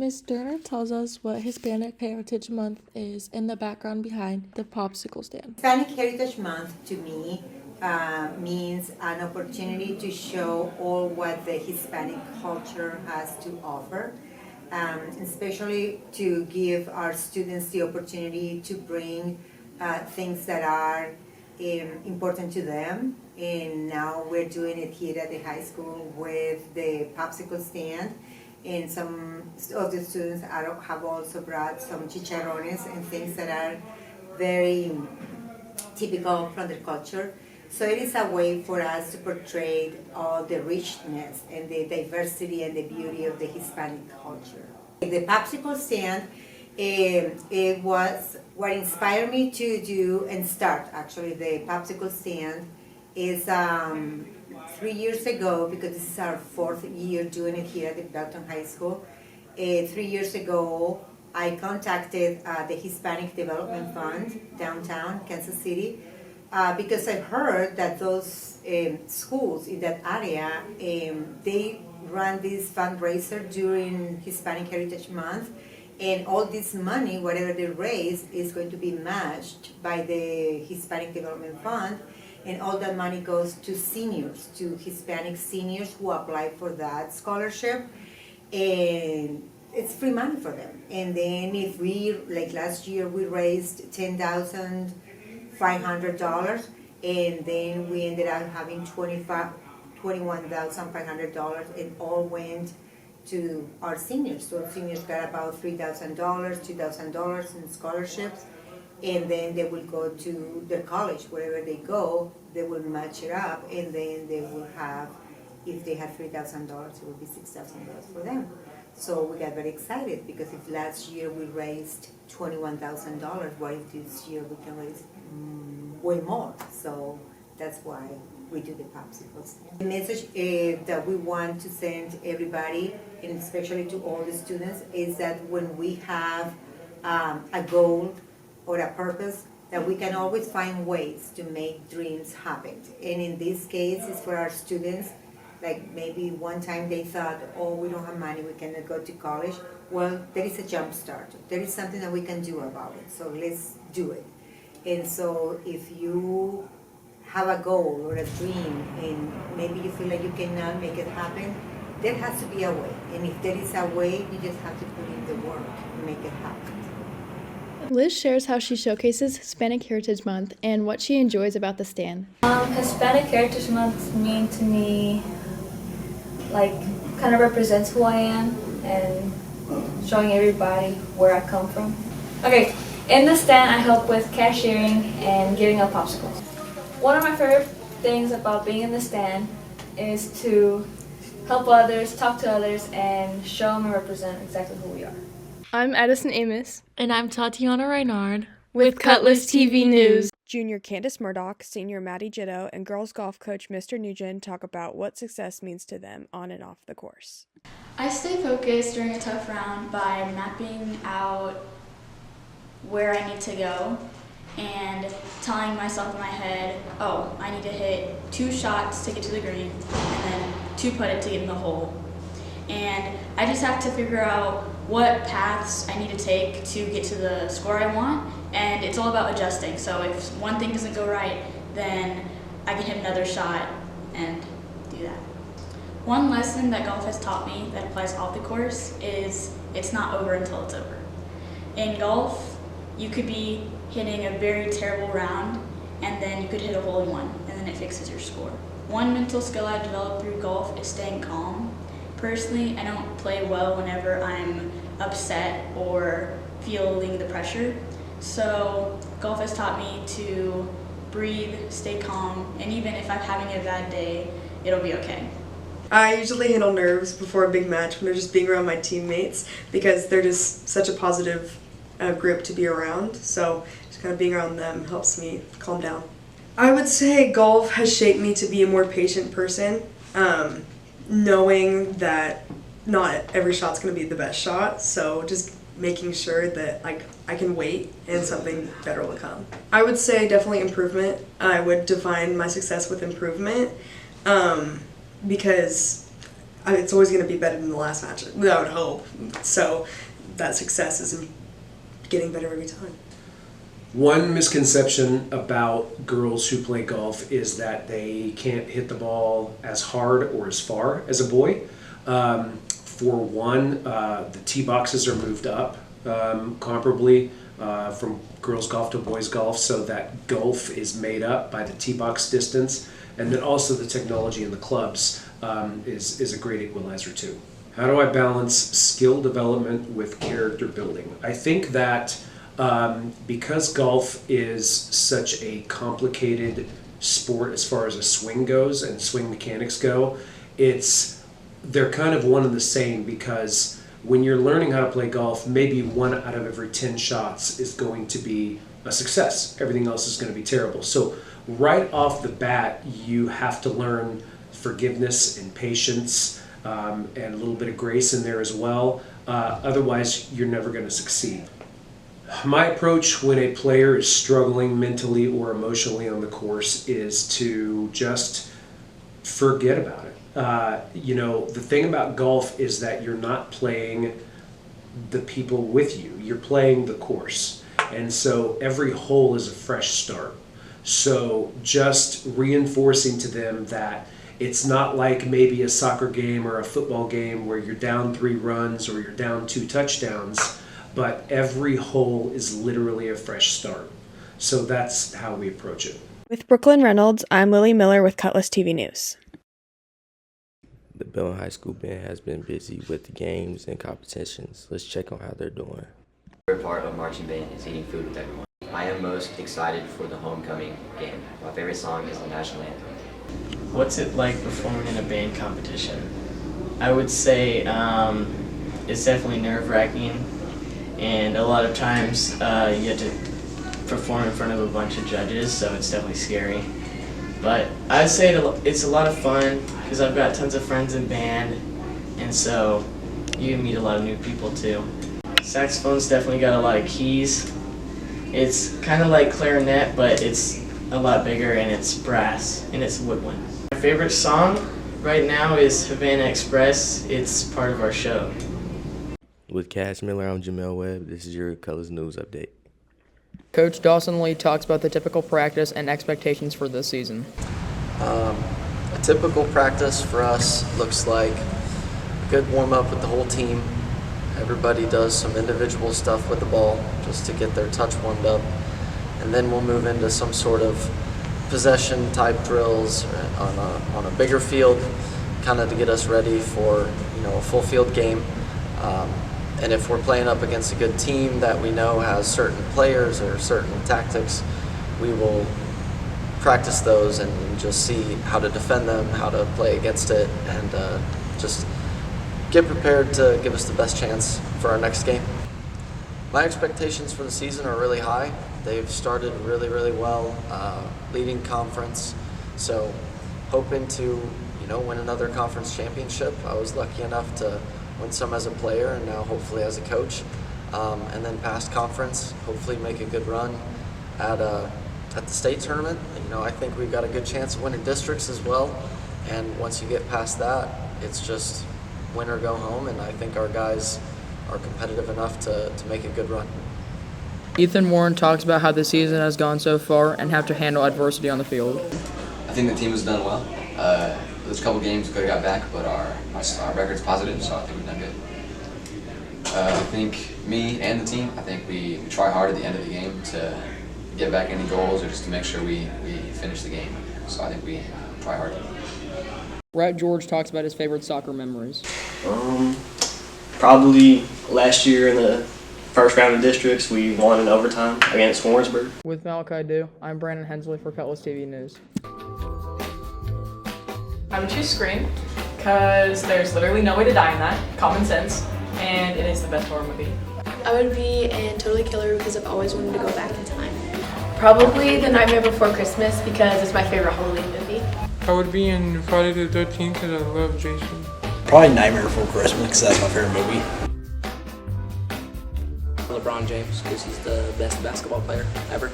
Ms. Sterner tells us what Hispanic Heritage Month is and the background behind the popsicle stand. Hispanic Heritage Month to me means an opportunity to show all what the Hispanic culture has to offer, especially to give our students the opportunity to bring things that are important to them. And now we're doing it here at the high school with the popsicle stand. And some of the students have also brought some chicharrones and things that are very typical from their culture. So it is a way for us to portray all the richness and the diversity and the beauty of the Hispanic culture. The popsicle stand, it was what inspired me to do and start actually the popsicle stand is 3 years ago, because this is our 4th year doing it here at the Belton High School. 3 years ago, I contacted the Hispanic Development Fund downtown Kansas City because I heard that those schools in that area, they run this fundraiser during Hispanic Heritage Month, and all this money, whatever they raise, is going to be matched by the Hispanic Development Fund, and all that money goes to seniors, to Hispanic seniors who apply for that scholarship, and it's free money for them. And then if we, like last year, we raised $10,500, and then we ended up having $21,500, and all went to our seniors. So seniors got about $3,000, $2,000 in scholarships, and then they will go to their college. Wherever they go, they will match it up, and then they will have, if they have $3,000, it will be $6,000 for them. So we got very excited, because if last year we raised $21,000, why this year we can raise way more? So that's why we do the popsicles. The message that we want to send everybody, and especially to all the students, is that when we have a goal or a purpose, that we can always find ways to make dreams happen. And in this case, it's for our students. Like maybe one time they thought, oh, we don't have money, we cannot go to college. Well, there is a jump start. There is something that we can do about it, so let's do it. And so if you have a goal or a dream and maybe you feel like you cannot make it happen, there has to be a way. And if there is a way, you just have to put in the work and make it happen. Liz shares how she showcases Hispanic Heritage Month and what she enjoys about the stand. Hispanic Heritage Month mean to me, like, kind of represents who I am and showing everybody where I come from. Okay, in the stand I help with cashiering and giving out popsicles. One of my favorite things about being in the stand is to help others, talk to others, and show them and represent exactly who we are. I'm Edison Amos. And I'm Tatiana Reynard With Cutlass TV News. Junior Candace Murdoch, senior Maddie Jitto, and girls golf coach Mr. Nugent talk about what success means to them on and off the course. I stay focused during a tough round by mapping out where I need to go and telling myself in my head, oh, I need to hit 2 shots to get to the green and then 2 putt it to get in the hole. And I just have to figure out what paths I need to take to get to the score I want, and it's all about adjusting. So if one thing doesn't go right, then I can hit another shot and do that. One lesson that golf has taught me that applies off the course is it's not over until it's over. In golf, you could be hitting a very terrible round, and then you could hit a hole-in-one, and then it fixes your score. One mental skill I've developed through golf is staying calm. Personally, I don't play well whenever I'm upset or feeling the pressure. So golf has taught me to breathe, stay calm, and even if I'm having a bad day, it'll be okay. I usually handle nerves before a big match when they're just being around my teammates, because they're just such a positive group to be around. So just kind of being around them helps me calm down. I would say golf has shaped me to be a more patient person. Knowing that not every shot's going to be the best shot, so just making sure that I can wait and something better will come. I would say definitely improvement. I would define my success with improvement, because it's always going to be better than the last match. I would hope. So that success is getting better every time. One misconception about girls who play golf is that they can't hit the ball as hard or as far as a boy. For one, the tee boxes are moved up comparably from girls golf to boys golf, so that golf is made up by the tee box distance, and then also the technology in the clubs is a great equalizer too. How do I balance skill development with character building? I think that because golf is such a complicated sport as far as a swing goes and swing mechanics go, they're kind of one and the same, because when you're learning how to play golf, maybe 1 out of every 10 shots is going to be a success. Everything else is going to be terrible. So right off the bat, you have to learn forgiveness and patience and a little bit of grace in there as well. Otherwise, you're never going to succeed. My approach when a player is struggling mentally or emotionally on the course is to just forget about it. The thing about golf is that you're not playing the people with you. You're playing the course. And so every hole is a fresh start. So just reinforcing to them that it's not like maybe a soccer game or a football game where you're down 3 runs or you're down 2 touchdowns, but every hole is literally a fresh start. So that's how we approach it. With Brooklyn Reynolds, I'm Lily Miller with Cutlass TV News. The Belleville High School band has been busy with the games and competitions. Let's check on how they're doing. My favorite part of marching band is eating food with everyone. I am most excited for the homecoming game. My favorite song is the national anthem. What's it like performing in a band competition? I would say it's definitely nerve-wracking, and a lot of times you have to perform in front of a bunch of judges, so it's definitely scary. But I'd say it's a lot of fun because I've got tons of friends in band, and so you meet a lot of new people too. Saxophone's definitely got a lot of keys. It's kind of like clarinet, but it's a lot bigger, and it's brass, and it's woodwind. My favorite song right now is Havana Express. It's part of our show. With Cash Miller, I'm Jamel Webb. This is your Colors News Update. Coach Dawson Lee talks about the typical practice and expectations for this season. A typical practice for us looks like a good warm-up with the whole team. Everybody does some individual stuff with the ball just to get their touch warmed up. And then we'll move into some sort of possession type drills on a bigger field, kind of to get us ready for a full field game. And if we're playing up against a good team that we know has certain players or certain tactics, we will practice those and just see how to defend them, how to play against it, and just get prepared to give us the best chance for our next game. My expectations for the season are really high. They've started really, really well, leading conference, so hoping to win another conference championship. I was lucky enough to win some as a player and now hopefully as a coach, and then past conference, hopefully make a good run at the state tournament. I think we've got a good chance of winning districts as well, and once you get past that, it's just win or go home, and I think our guys are competitive enough to make a good run. Ethan Warren talks about how the season has gone so far and how to handle adversity on the field. I think the team has done well. There's a couple games we could have got back, but our record's positive, so I think we've done good. I think me and the team, I think we try hard at the end of the game to get back any goals or just to make sure we finish the game. So I think we try hard. Rhett George talks about his favorite soccer memories. Probably last year in the first round of districts, we won in overtime against Warrensburg. With Malachi Dew, I'm Brandon Hensley for Cutlass TV News. I would choose Scream because there's literally no way to die in that, common sense, and it is the best horror movie. I would be in Totally Killer because I've always wanted to go back in time. Probably The Nightmare Before Christmas because it's my favorite Halloween movie. I would be in Friday the 13th because I love Jason. Probably Nightmare Before Christmas because that's my favorite movie. LeBron James because he's the best basketball player ever.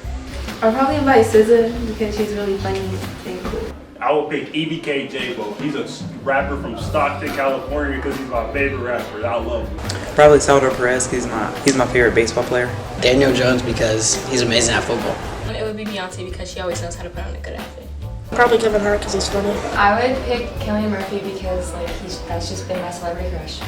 I'll probably invite SZA because she's really funny and cool. I would pick EBK J-Bo. He's a rapper from Stockton, California because he's my favorite rapper. I love him. Probably Salvador Perez. He's my favorite baseball player. Daniel Jones because he's amazing at football. It would be Beyonce because she always knows how to put on a good outfit. Probably Kevin Hart because he's funny. I would pick Cillian Murphy because that's just been my celebrity crush.